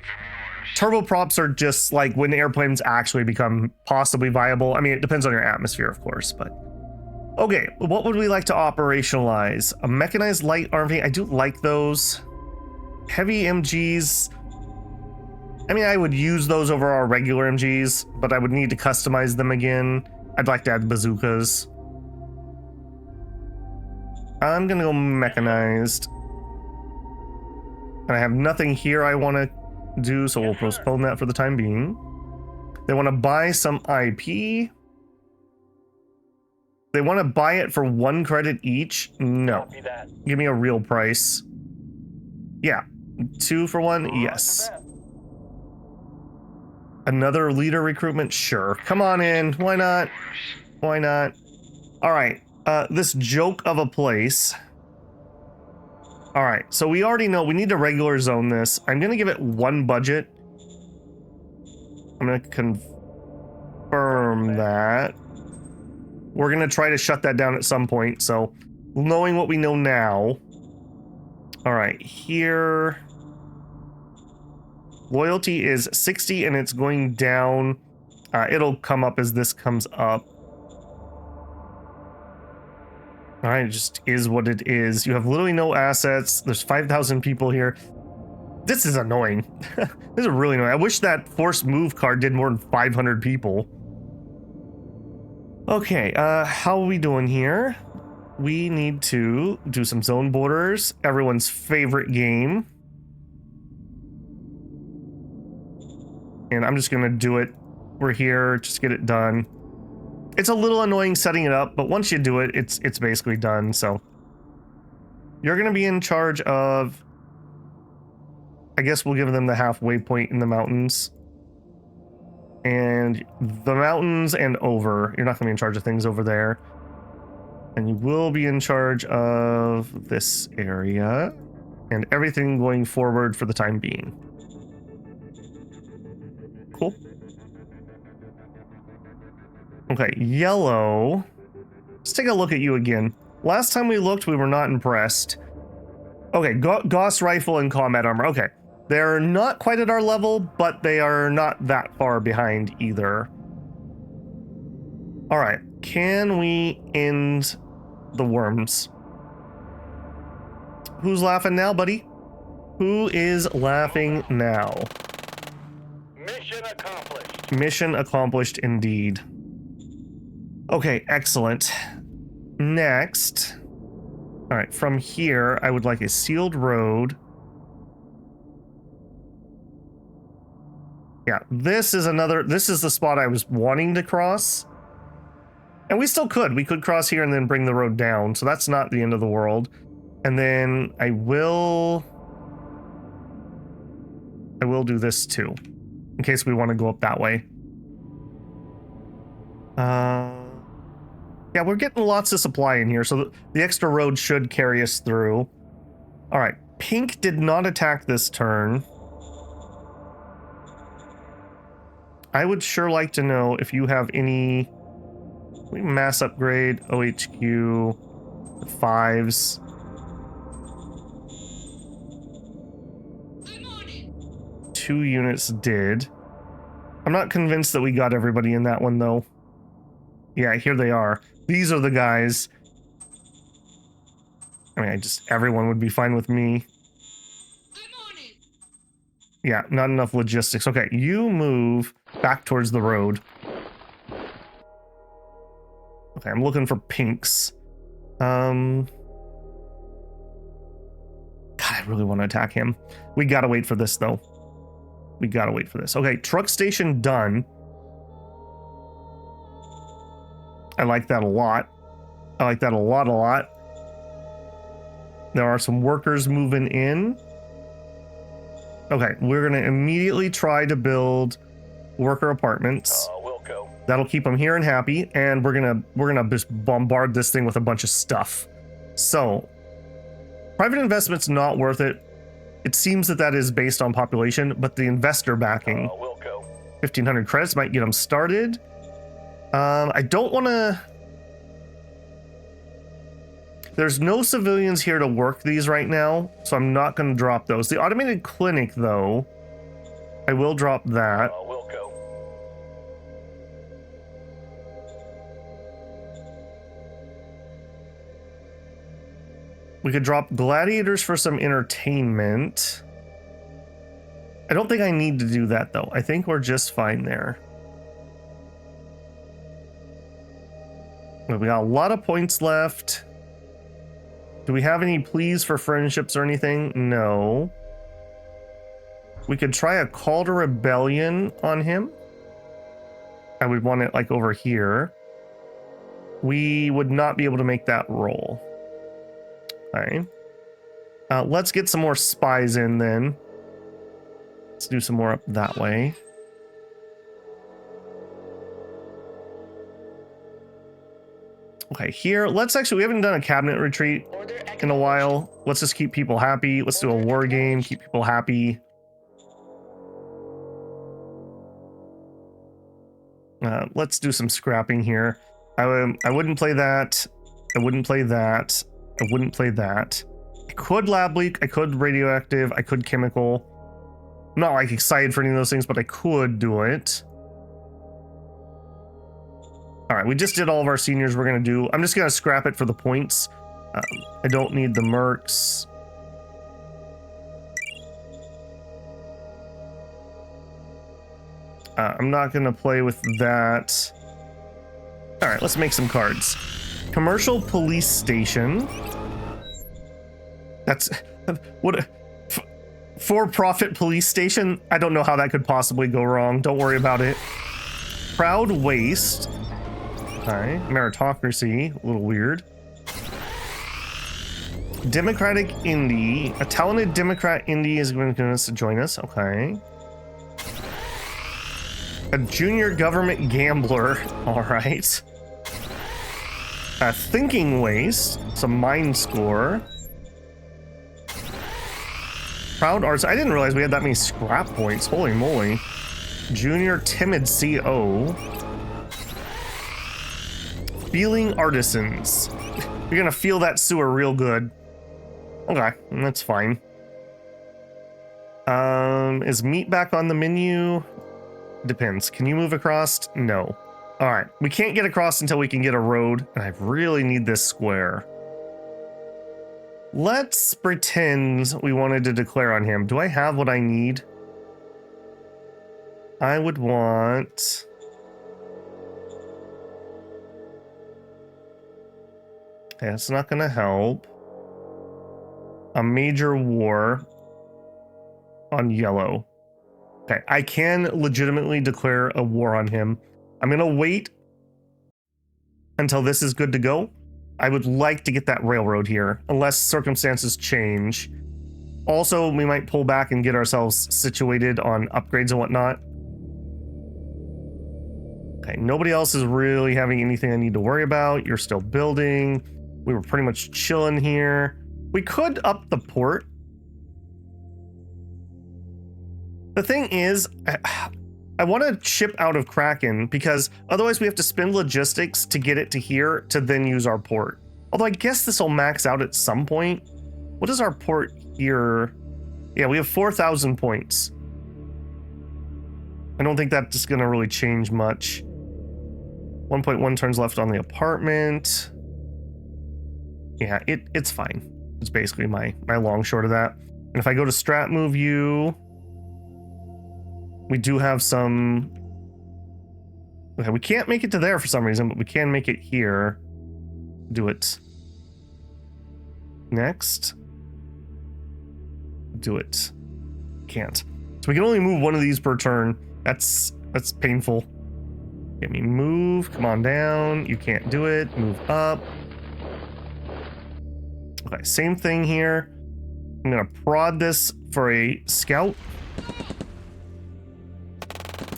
Turboprops are just like when airplanes actually become possibly viable. I mean, it depends on your atmosphere, of course, but... Okay, what would we like to operationalize? A mechanized light army. I do like those. Heavy MGs. I mean, I would use those over our regular MGs, but I would need to customize them again. I'd like to add bazookas. I'm gonna go mechanized. And I have nothing here I want to do, so we'll postpone that for the time being. They want to buy some IP. They want to buy it for 1 credit each? No. Give me a real price. Yeah. 2 for 1? Yes. Another leader recruitment? Sure. Come on in. Why not? Why not? All right. This joke of a place. All right. So we already know we need to regular zone this. I'm going to give it 1 budget. I'm going to confirm that. We're going to try to shut that down at some point. So knowing what we know now. All right. Here. Loyalty is 60 and it's going down. It'll come up as this comes up. All right. It just is what it is. You have literally no assets. There's 5,000 people here. This is annoying. This is really annoying. I wish that forced move card did more than 500 people. Okay, how are we doing here? We need to do some zone borders, everyone's favorite game. And I'm just gonna do it. We're here, just get it done. It's a little annoying setting it up, but once you do it, it's basically done, so. You're gonna be in charge of... I guess we'll give them the halfway point in the mountains. And the mountains and over. You're not going to be in charge of things over there. And you will be in charge of this area. And everything going forward for the time being. Cool. Okay, yellow. Let's take a look at you again. Last time we looked, we were not impressed. Okay, Gauss rifle and combat armor. Okay. They're not quite at our level, but they are not that far behind either. All right, can we end the worms? Who's laughing now, buddy? Who is laughing now? Mission accomplished. Mission accomplished indeed. Okay, excellent. Next. All right, from here, I would like a sealed road. Yeah, this is the spot I was wanting to cross. And we still could. We could cross here and then bring the road down. So that's not the end of the world. And then I will do this too. In case we want to go up that way. Yeah, we're getting lots of supply in here. So the extra road should carry us through. All right. Pink did not attack this turn. I would sure like to know if you have any... We mass upgrade, OHQ, 5s. I'm on it. 2 units did. I'm not convinced that we got everybody in that one, though. Yeah, here they are. These are the guys. I mean, everyone would be fine with me. Yeah, not enough logistics. Okay, you move back towards the road. Okay, I'm looking for pinks. God, I really want to attack him. We gotta wait for this, though. We gotta wait for this. Okay, truck station done. I like that a lot. I like that a lot. There are some workers moving in. Okay, we're gonna immediately try to build worker apartments. We'll go. That'll keep them here and happy, and we're gonna just bombard this thing with a bunch of stuff. So, private investment's not worth it. It seems that is based on population, but the investor backing, We'll go. 1,500 credits might get them started. I don't want to. There's no civilians here to work these right now, so I'm not going to drop those. The automated clinic, though, I will drop that. We'll go. We could drop gladiators for some entertainment. I don't think I need to do that, though. I think we're just fine there. We got a lot of points left. Do we have any pleas for friendships or anything? No. We could try a call to rebellion on him. I would want it like over here. We would not be able to make that roll. Okay. Let's get some more spies in then. Let's do some more up that way. Okay, here, let's actually, we haven't done a cabinet retreat in a while. Let's just keep people happy. Let's do a war game, keep people happy. Let's do some scrapping here. I wouldn't play that. I wouldn't play that. I wouldn't play that. I could lab leak, I could radioactive, I could chemical. I'm not like excited for any of those things, but I could do it. All right, we just did all of our seniors we're gonna do. I'm just gonna scrap it for the points. I don't need the mercs. I'm not gonna play with that. All right, let's make some cards. Commercial police station. That's what for-profit police station. I don't know how that could possibly go wrong. Don't worry about it. Proud waste. Okay, meritocracy, a little weird. Democratic indie. A talented Democrat indie is going to join us. Okay. A junior government gambler. All right. A thinking waste. Some mind score. Proud arts. I didn't realize we had that many scrap points. Holy moly. Junior timid CO. Feeling artisans. You're gonna feel that sewer real good. Okay, that's fine. Is meat back on the menu? Depends. Can you move across? No. All right, we can't get across until we can get a road, and I really need this square. Let's pretend we wanted to declare on him. Do I have what I need? I would want... That's not going to help. A major war on yellow. Okay, I can legitimately declare a war on him. I'm going to wait until this is good to go. I would like to get that railroad here, unless circumstances change. Also, we might pull back and get ourselves situated on upgrades and whatnot. Okay, nobody else is really having anything I need to worry about. You're still building. We were pretty much chilling here. We could up the port. The thing is, I want to ship out of Kracken because otherwise we have to spend logistics to get it to here to then use our port. Although I guess this will max out at some point. What is our port here? Yeah, we have 4,000 points. I don't think that's going to really change much. 1.1 turns left on the apartment. Yeah, it's fine. It's basically my long short of that. And if I go to strat move you, we do have some... Okay, we can't make it to there for some reason, but we can make it here. Do it. Next. Do it. Can't. So we can only move one of these per turn. That's painful. Get me move. Come on down. You can't do it. Move up. Okay, same thing here. I'm gonna prod this for a scout.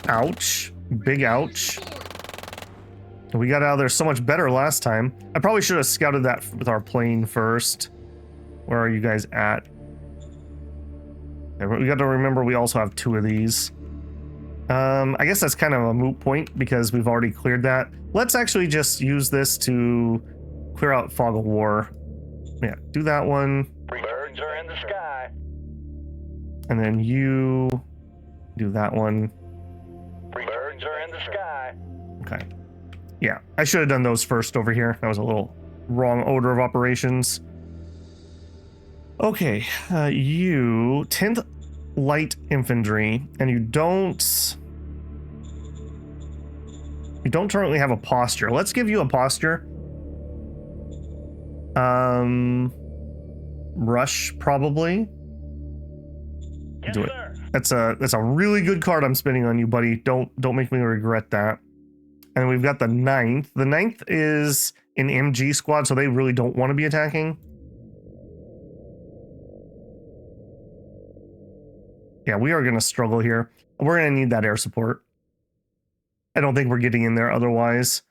Ouch. Big ouch. We got out of there so much better last time. I probably should have scouted that with our plane first. Where are you guys at? Okay, we got to remember we also have 2 of these. I guess that's kind of a moot point because we've already cleared that. Let's actually just use this to clear out Fog of War. Yeah, do that one. Birds are in the sky. And then you do that one. Birds are in the sky. Okay. Yeah, I should have done those first over here. That was a little wrong order of operations. Okay, you 10th light infantry, and you don't currently have a posture. Let's give you a posture. Rush probably. Yes, Do it. sir. That's a really good card I'm spending on you, buddy. Don't make me regret that. And we've got the 9th. The 9th is an MG squad, so they really don't want to be attacking. Yeah, we are going to struggle here. We're going to need that air support. I don't think we're getting in there otherwise.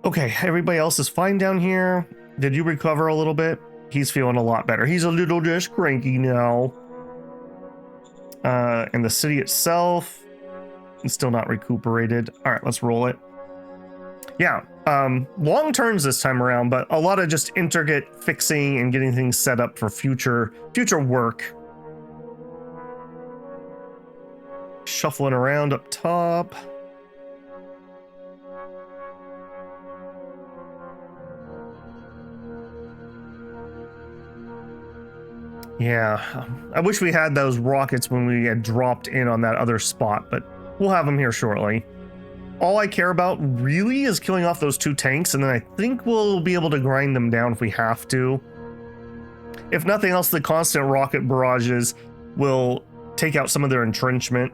Okay, everybody else is fine down here. Did you recover a little bit? He's feeling a lot better. He's a little just cranky now. And the city itself is still not recuperated. All right, let's roll it. Yeah, long turns this time around, but a lot of just intricate fixing and getting things set up for future work. Shuffling around up top. Yeah, I wish we had those rockets when we had dropped in on that other spot, but we'll have them here shortly. All I care about really is killing off those 2 tanks, and then I think we'll be able to grind them down if we have to. If nothing else, the constant rocket barrages will take out some of their entrenchment.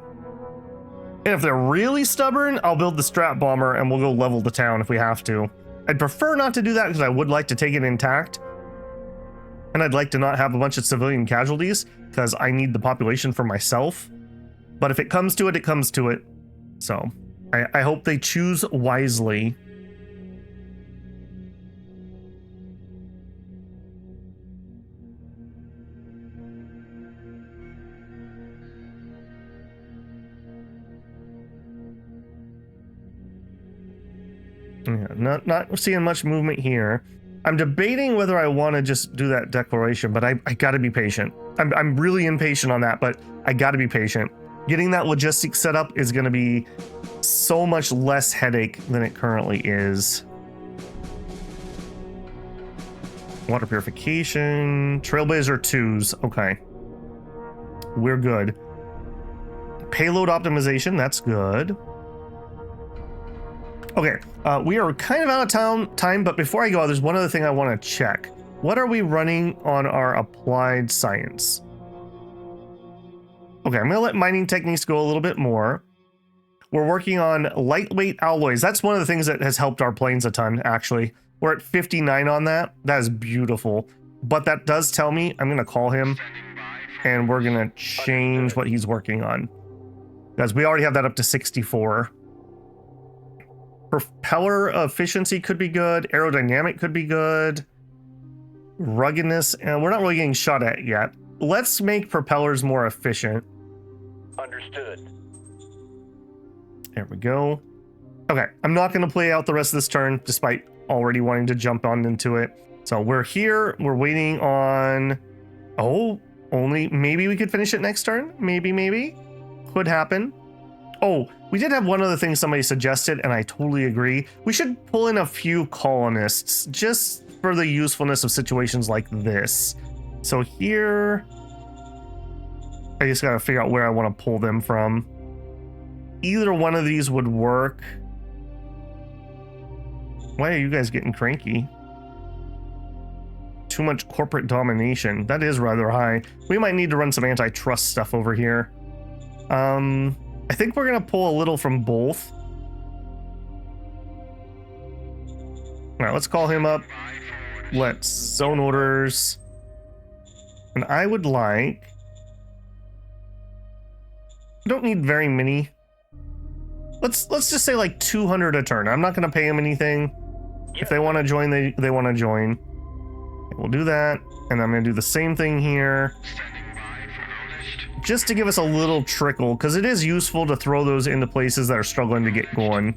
And if they're really stubborn, I'll build the strat bomber and we'll go level the town if we have to. I'd prefer not to do that because I would like to take it intact. And I'd like to not have a bunch of civilian casualties because I need the population for myself. But if it comes to it, it comes to it. So I hope they choose wisely. Yeah, not seeing much movement here. I'm debating whether I want to just do that declaration, but I gotta be patient. I'm really impatient on that, but I gotta be patient. Getting that logistics set up is gonna be so much less headache than it currently is. Water purification, Trailblazer 2s, okay. We're good. Payload optimization, that's good. Okay, we are kind of out of time, but before I go, there's one other thing I want to check. What are we running on our applied science? Okay, I'm going to let mining techniques go a little bit more. We're working on lightweight alloys. That's one of the things that has helped our planes a ton, actually. We're at 59 on that. That is beautiful. But that does tell me I'm going to call him, and we're going to change what he's working on. Because we already have that up to 64. Propeller efficiency could be good. Aerodynamic could be good. Ruggedness, and we're not really getting shot at yet. Let's make propellers more efficient. Understood. There we go. Okay, I'm not going to play out the rest of this turn, despite already wanting to jump on into it. So we're here. We're waiting on... Oh, only maybe we could finish it next turn. Maybe. could happen. Oh, we did have one other thing somebody suggested, and I totally agree. We should pull in a few colonists just for the usefulness of situations like this. So here, I just gotta figure out where I want to pull them from. Either one of these would work. Why are you guys getting cranky? Too much corporate domination. That is rather high. We might need to run some antitrust stuff over here. I think we're gonna pull a little from both. All right, let's call him up. Let's zone orders. And I would like... I don't need very many. Let's just say like 200 a turn. I'm not gonna pay them anything. If they want to join, they want to join. We'll do that, and I'm gonna do the same thing here. Just to give us a little trickle, because it is useful to throw those into places that are struggling to get going.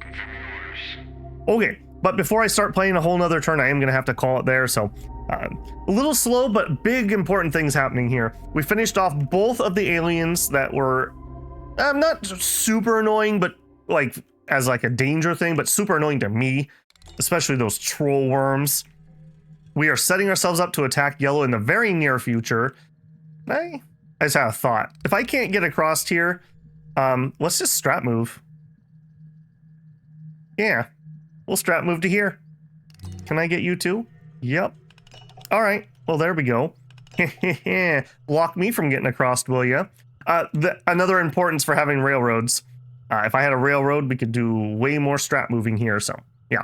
Okay, but before I start playing a whole nother turn, I am gonna have to call it there, so a little slow, but big important things happening here. We finished off both of the aliens that were not super annoying, but like as like a danger thing, but super annoying to me, especially those troll worms. We are setting ourselves up to attack yellow in the very near future. I just had a thought. If I can't get across here, let's just strat move. Yeah, we'll strat move to here. Can I get you too? Yep. All right, well, there we go. Block me from getting across, will ya? Another importance for having railroads. If I had a railroad, we could do way more strat moving here, so yeah.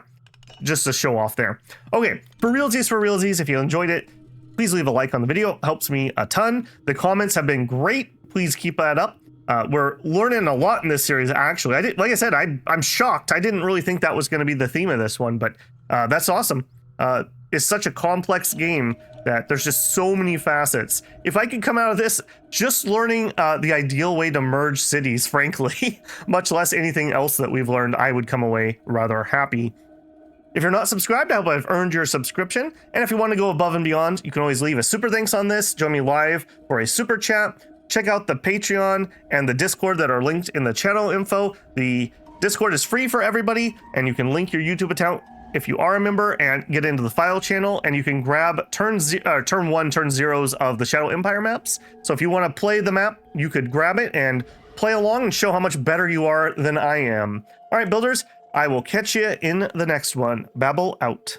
Just a show off there. Okay, for realsies, if you enjoyed it, please leave a like on the video. It helps me a ton. The comments have been great. Please keep that up. We're learning a lot in this series, actually. Like I said, I'm shocked. I didn't really think that was going to be the theme of this one, but that's awesome. It's such a complex game that there's just so many facets. If I could come out of this just learning the ideal way to merge cities, frankly, much less anything else that we've learned, I would come away rather happy. If you're not subscribed, I hope I've earned your subscription. And if you want to go above and beyond, you can always leave a super thanks on this, join me live for a super chat, check out the Patreon and the Discord that are linked in the channel info. The Discord is free for everybody, and you can link your YouTube account if you are a member and get into the file channel, and you can grab turn 1, turn 0s of the Shadow Empire maps. So if you want to play the map, you could grab it and play along and show how much better you are than I am. All right, builders. I will catch you in the next one. Babel out.